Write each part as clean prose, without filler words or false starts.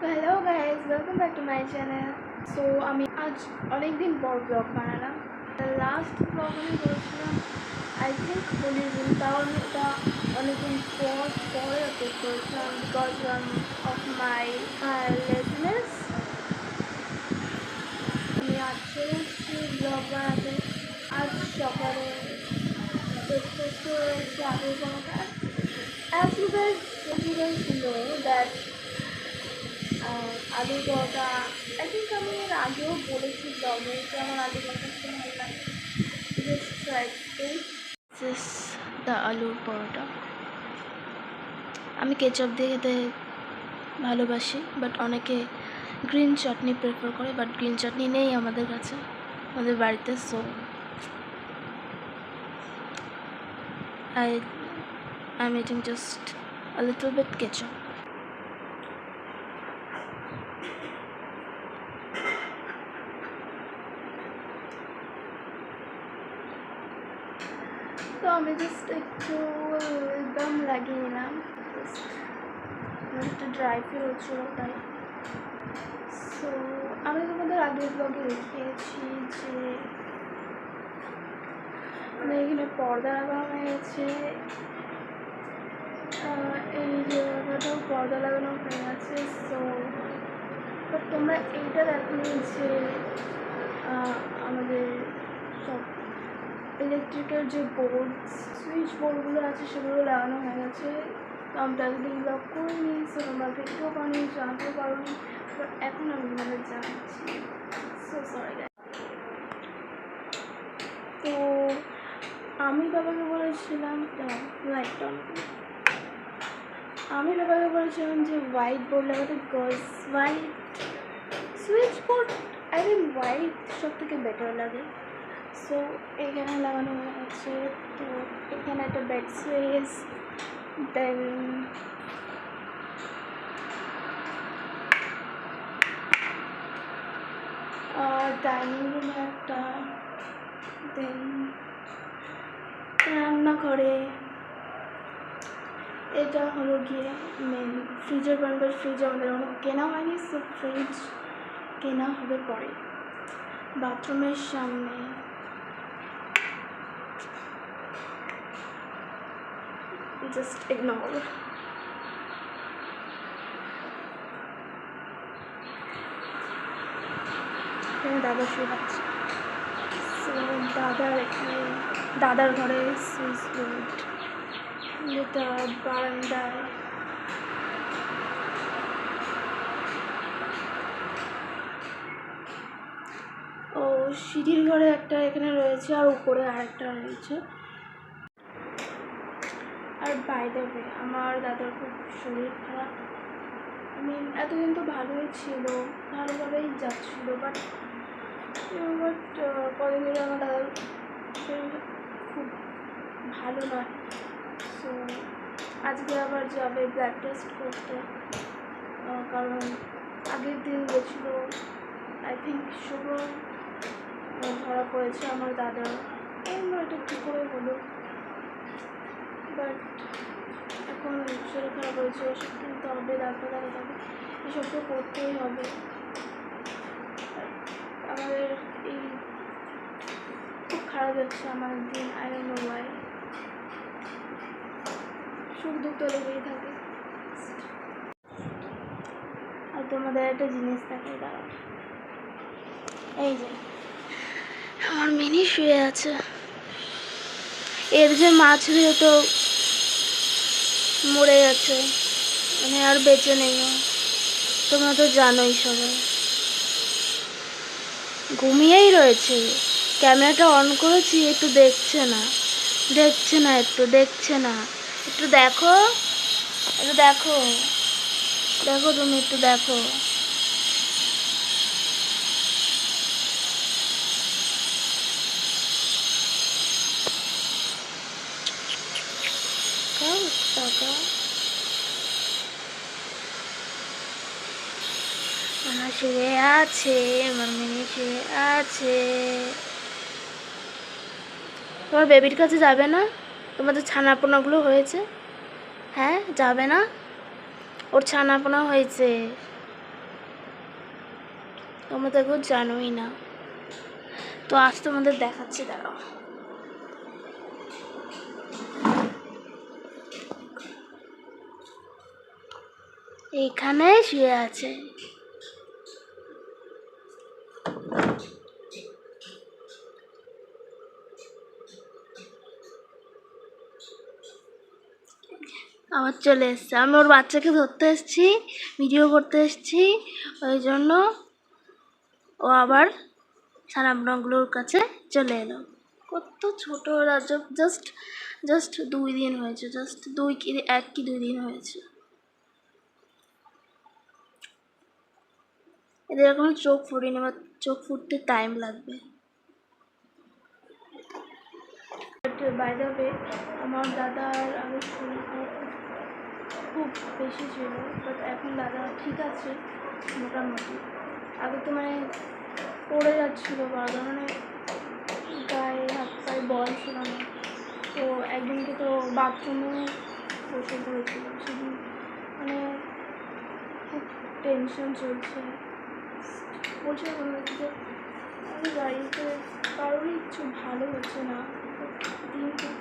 Hello guys, welcome back to my channel. So আমি আজ অনেক দিন পর ব্লগ বানালাম। লাস্ট ব্লগ আমি করেছিলাম আই থিঙ্ক হোলির দিন, তাও আমি এটা অনেকদিন পরে আপলোড করেছিলাম বিকজ অফ মাই লেজিনেস। আমি আজ চলে এসেছি ব্লগ বানাতে। আজ সকালে ব্রেকফাস্ট করেছি আলুর পরোটা। As you guys know that আলুর পরোটা আই থিঙ্ক আমি এর আগেও বলেছি ব্লগে যে আমার আলুর পরোটা খেতে ভালো লাগে। জাস্ট ট্রাই দিস দ্য আলুর পরোটা। আমি কেচাপ দিয়ে খেতে ভালোবাসি, বাট অনেকে গ্রিন চাটনি প্রেফার করে, বাট গ্রিন চাটনি নেই আমাদের কাছে, আমাদের বাড়িতে। So I'm eating just a little bit ketchup. তো আমি জাস্ট একটু দম লাগিয়ে নিলাম, জাস্ট একটু ড্রাই ফিল হচ্ছিলো তাই। সো আমি তোমাদের আগের ব্লগে দেখিয়েছি যে এখানে পর্দা লাগানো হয়েছে, এই জায়গাটাও পর্দা লাগানো হয়ে গেছে। সো বাট তোমরা এইটা দেখোনি যে আমাদের সব ইলেকট্রিকের যে বোর্ড সুইচ বোর্ডগুলো আছে সেগুলো লাগানো হয়ে গেছে। তো আমি একদিন ব্লগ করিনি, সো তোমরা দেখতেও পারিনি, জানতেও পারোনি, বাট এখন আমি তোমাদের জানাচ্ছি। So sorry guys. তো আমি বাবাকে বলেছিলাম যে হোয়াইট বোর্ড লাগাতে, because white switch bored I think white সব থেকে বেটার লাগে। সো এখানে লাগানো হয়ে গেছে। তো এখানে একটা বেড স্পেস, দেন ডাইনিং রুমে একটা, দেন রান্নাঘরে এটা হলো গিয়ে মেন ফ্রিজের পয়েন্ট। ফ্রিজ আমাদের অনেক কেনা হয়নি, সো ফ্রিজ কেনা হবে পরে। বাথরুমের সামনে জাস্ট ইগনোর। এখানে দাদা শুয়ে আছে। সো দাদার ঘরে সুইচ বোর্ড, যেটা বারান্দায় ও সিঁড়ির ঘরে একটা এখানে রয়েছে, আর উপরে আরেকটা রয়েছে। আর বাইরে আমার দাদার খুব শরীর খারাপ। এতদিন তো ভালোই ছিল, ভালোভাবেই যাচ্ছিলো, বাট কদিন ধরে আমার দাদার শরীর খুব ভালো নয়। সো আজকে আবার যাবে ব্লাড টেস্ট করতে, কারণ আগের দিন গেছিলো আই থিঙ্ক সুগার ধরা পড়েছে আমার দাদার। এটা কী করে হলো, বাট এখন শরীর খারাপ হয়েছে, ওষুধ কিনতে হবে, ডাক্তার দেখাতে হবে, এসব তো করতেই হবে। আমাদের এই খুব খারাপ যাচ্ছে আমাদের দিন, আই ডোন্ট নো ওয়াই। সুখ দুঃখ তো লেগেই থাকে। আর তোমাদের একটা জিনিস থাকে, দাঁড়াও, এই যে আমার মিনি শুয়ে আছে। এর যে মাছ তো মরে গেছে, মানে আর বেঁচে নেই, তোমরা তো জানোই সবাই। ঘুমিয়েই রয়েছে, ক্যামেরাটা অন করেছি, একটু দেখছে না, একটু দেখো, তুমি একটু দেখো। আমার শুয়ে আছে, আমার মেয়ে শুয়ে আছে। তোমার বেবির কাছে যাবে না? তোমাদের ছানাপোনাগুলো হয়েছে, হ্যাঁ যাবে না? ওর ছানাপোনা হয়েছে, তোমরা তো এখন জানোই না, তো আজ তোমাদের দেখাচ্ছি, দাঁড়াও। এখানে শুয়ে আছে। আবার চলে এসছে। আমি ওর বাচ্চাকে ধরতে এসেছি, ভিডিও করতে এসেছি, ওই জন্য ও আবার সানামগুলোর কাছে চলে এলো। কত ছোট ওরা, জাস্ট জাস্ট 2 দিন হয়েছে, জাস্ট 1 কি 2 দিন হয়েছে। এদের এখনো চোখ ফুটেনি, বা চোখ ফুটতে টাইম লাগবে। বাই দ্য ওয়ে, আমার দাদার আগে শরীর খারাপ খুব বেশি ছিল, বাট এখন দাদা ঠিক আছে মোটামুটি। আগে তো মানে পড়ে যাচ্ছিলো বারবার, মানে গায়ে হাত পায়ে বল ছিল না। তো একদিনকে তো বাথরুমে বসে পড়েছিল, সেদিন মানে খুব টেনশন চলছে। বলছে যে আমি বাড়িতে কারোরই কিছু ভালো হচ্ছে না, দিন খুব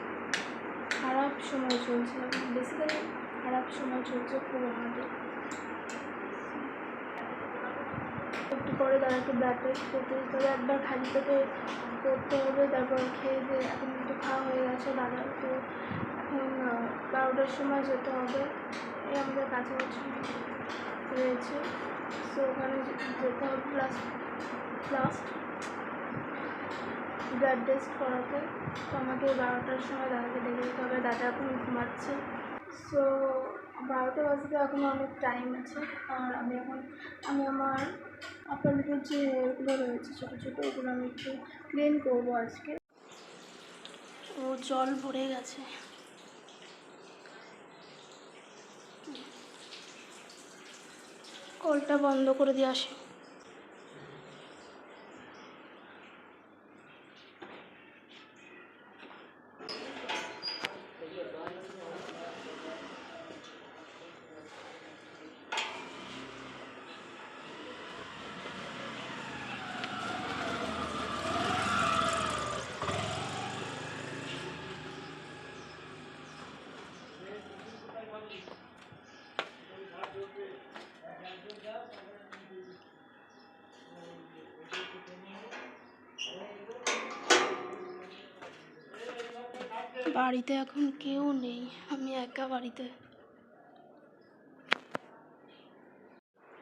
খারাপ সময় চলছে, বেসিক্যালি খারাপ সময় চলছে খুব আমাদের। একটু পরে দাদাকে ব্লাড টেস্ট করতে দিতে হবে, একবার খালি পেটে করতে হবে, তারপর খেয়ে দিয়ে এখন একটু খাওয়া হয়ে গেছে দাদার। তো এখন 12টার সময় যেতে হবে, এই আমাদের কাছাকাছি রয়েছে, সো ওখানে যেতে হবে লাস্ট ব্লাড টেস্ট করাতে। তো আমাকে 12টার সময় দাদাকে ডেকে দিতে হবে, দাদা এখন ঘুমাচ্ছে। সো 12টা বাজতে এখন অনেক টাইম আছে। আর আমি আমার আপার লিপের যে হেয়ারগুলো রয়েছে ছোটো ছোটো, ওগুলো আমি একটু ক্লিন করবো আজকে। ও জল ভরে গেছে, কলটা বন্ধ করে দিয়ে আসি। বাড়িতে এখন কেউ নেই, আমি একা বাড়িতে।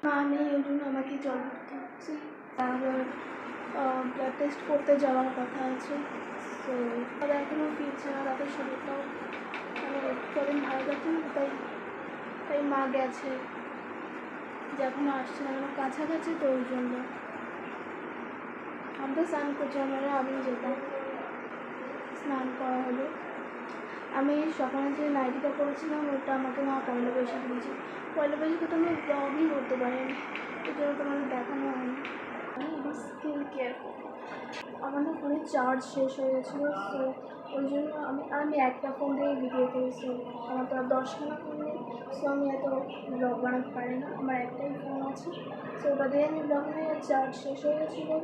মা নেই, ওই জন্য আমাকে জল করতে হচ্ছে। আবার ব্লাড টেস্ট করতে যাওয়ার কথা আছে। তো তারা এখনও ফিরছে না, তাদের শরীরটাও মানে কদিন ভালো যাচ্ছে না, তাই মা গেছে, যে এখনও আসছে না, আমার কাছাকাছি, তো ওই জন্য আমি তো স্নান করছি, আমি যেতাম, স্নান করা হলো। আমি সকালে যে নাইটিটা পরেছিলাম ওটা আমাকে মা পয়লা বৈশাখে দিয়েছে। পয়লা বৈশাখে তো আমি ব্লগই করতে পারিনি, ওই জন্য তোমাদের দেখানো হয়নি। আমি স্কিন কেয়ার করবো, আমার না ফোনে চার্জ শেষ হয়ে গেছিলো, তো ওই জন্য আমি একটা ফোন দিয়ে ভিডিও করেছি, আমার তো আর 10খানা ফোন নেই, সো আমি এত ব্লগ বানাতে পারি না, আমার একটাই ফোন আছে, সো ওটা দিয়ে আমি ব্লগ নিয়ে চার্জ শেষ হয়ে গেছিলো,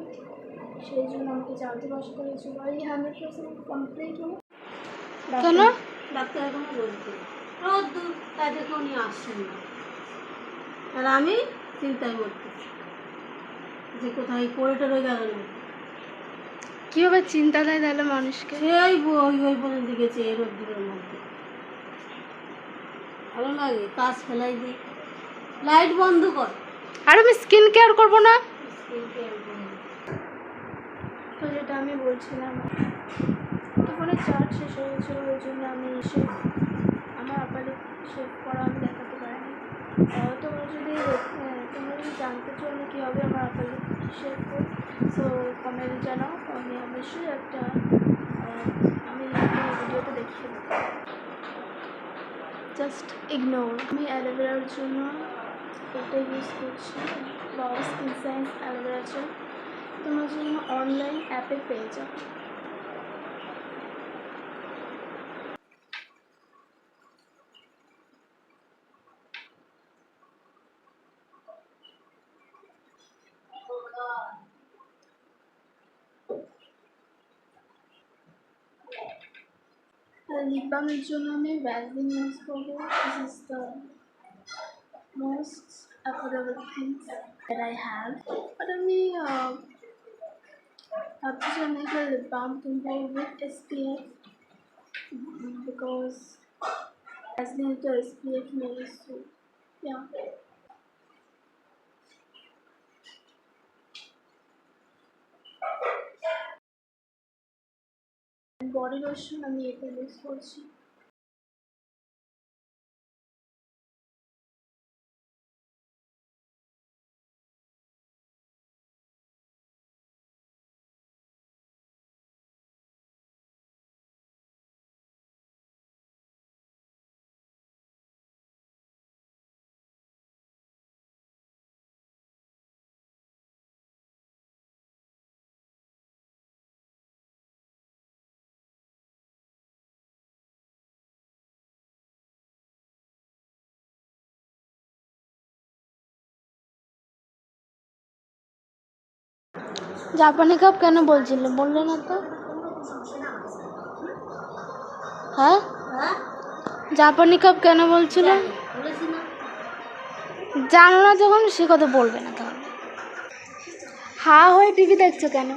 সেই জন্য আমাকে চার্জে বসাতে হয়েছিল। এই 100% কমপ্লিট হলো। কেন ডাক্তার এখনো বলছে রোদ্দুর, তাদের কেউ নিয়ে আসছেন না, আর আমি চিন্তায় করতেছি যে কোথায় পড়ে রয়ে গেল না। কীভাবে চিন্তা দেয় তাহলে মানুষকে? সেই বই পর্যন্ত গেছে এই রোদ্দুরের মধ্যে, ভালো লাগে, কাজ ফেলাই দিই, লাইট বন্ধ কর। আর আমি স্কিন কেয়ার করবো না? স্কিন কেয়ার করবো। তো যেটা আমি বলছিলাম, তো ফোনে চার্জ শেষ হয়ে গেছিলো, ওই জন্য আমি আমার আপালে শেভ করা আমি দেখাতে পারিনি। তোমরা যদি জানতে চাও আমি কীভাবে আমার আপালে শেভ করি, সো কমেন্ট জানাও, আমি অবশ্যই আমি ভিডিওতে দেখিয়ে দেবো। Just ignore. আমি অ্যালোভেরার জন্য এটা ইউজ করছি, বাবা স্কিন সায়েন্স অ্যালোভেরা জেল, তোমরা জন্য অনলাইন অ্যাপে পেয়ে যাও। লিপ বামের জন্য আমি ভ্যাসলিন ইউজ করবো। This is the most affordable things that I have. But আমি ভাবছি যে আমি একটা লিপ বাম কিনবো উইথ SPF, বিকজ ভ্যাসলিন তো SPF নেই। সো ইয়া, বডি লোশন আমি এটা ইউজ করছি। জাপানি কাপ কেন বলছিলে, বললে না তো? হ্যাঁ, হ্যাঁ জাপানি কাপ কেন বলছিলে? বলেছি না। জানো না যখন সে কথা বলবে না তাহলে। হা হয়ে টিভি দেখছো কেন?